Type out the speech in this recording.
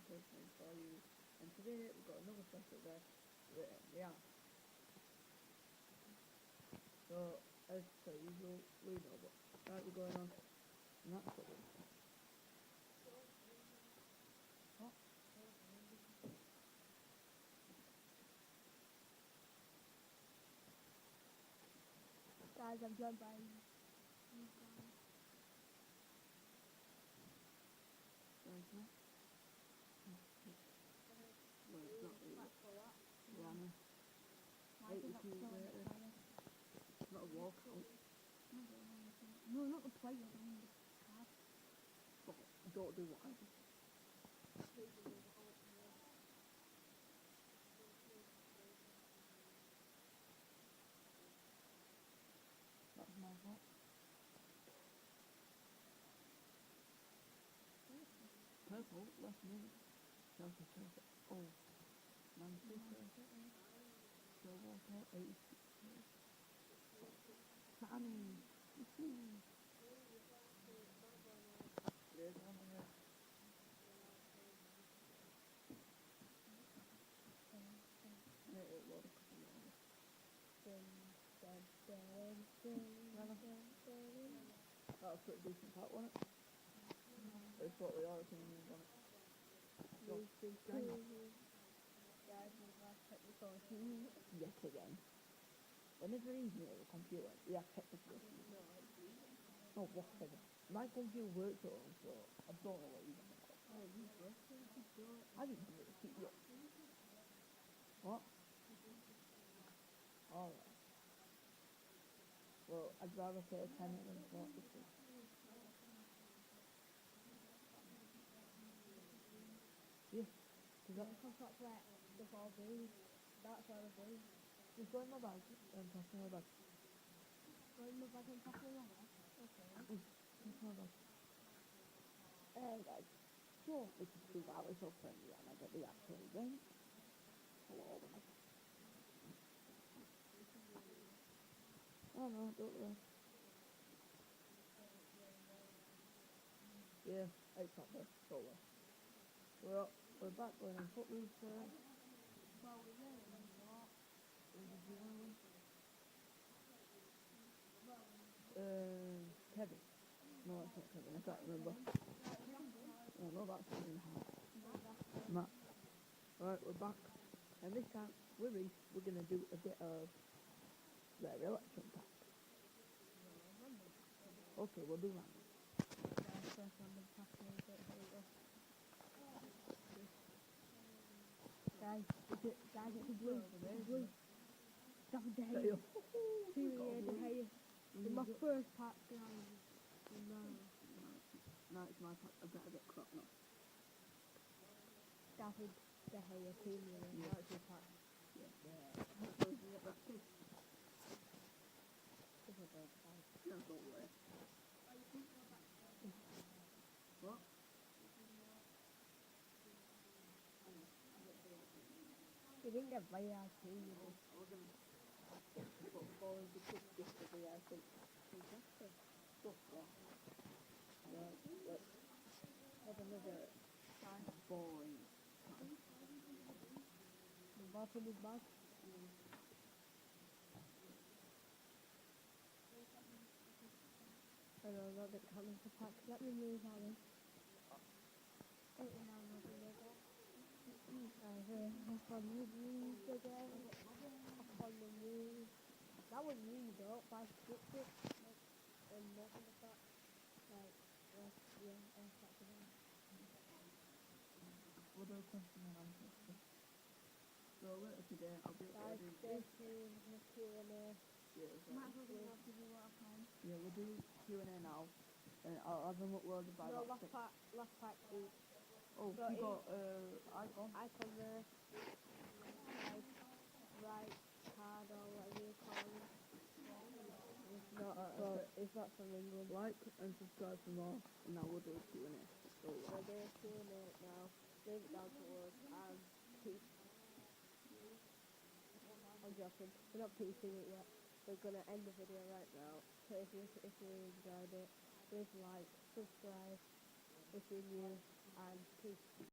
personally for you. And today we've got another special guest, yeah. So, as per usual, we know what might be going on, and that's what we're doing. What? Guys, I'm joined by you guys. Where's that? Well, it's not really. Yeah, I know. Why is it not 82 showing right the there. player? Not a walkout. No, not the player, I mean the card. But don't do what I did. That's my fault. Purple, left me. Chelsea. Oh, Manchester. So walkout, 86. Sammy. There's one on there. It'll load a couple more. That was pretty decent part, wasn't it? It's what we are opinions on it. So, Guys, my last technical issue. yet again. Whenever he's near a computer, we have technical issues. Oh, whatever. My computer works at home, so I don't know what you're going to call. I didn't do it. Keep you. What? Alright. Well, I'd rather pay a tenner than 42. Yeah. Cause That's where the ball goes. That's where the ball. just go in my bag and pass me my bag. Go in my bag and pass me over. Okay. Pass my bag. Guys. So, this is Steve Alice so friendly and I get the actual event. Hello, guys. Oh no, don't worry. Yeah, it's not there. Don't worry. We're back going on Footloose. Well, we're really not. Kevin. No, it's not Kevin. I can't remember. Oh, no, that's in the house. Matt. Alright, we're back. And this time, we're going to do a bit of their election pack. Okay, we'll do random. Guys, first random pack here we go. Guys, it's a blue. It's blue. David De Gea. Syria De Gea. In my first pack, guys. No, it's my pack. I better get cropped now. David De Gea, Syria. Yeah. That's your pack. Yeah. So you get that too? No, don't worry. What? You didn't get VRT, you know. I was going to put forward the quick gift of the think. Exactly. Stuff like right, let's have another boring time. The bottom is bad. I know, not the calendar pack. Let me move that one. On the move again. On the move. That was really dope. 5 6 and nothing like that. Like, yeah, that's again. What are the question and answers? So later today I'll be Guys, uploading stay tuned. The Q&A. Yeah, we'll do Q&A now. And I'll have them uploaded by No, that last pack each. Oh, so you got icon? Icon there. Right card or whatever you call it. It's not from England. Like and subscribe for more. And now we'll do a Q&A. So, we're doing a Q&A now. Leave it down to us and peace. I'm joking. We're not piecing it yet. We're gonna end the video right now. So if you enjoyed it, please like, subscribe if you're new, and peace.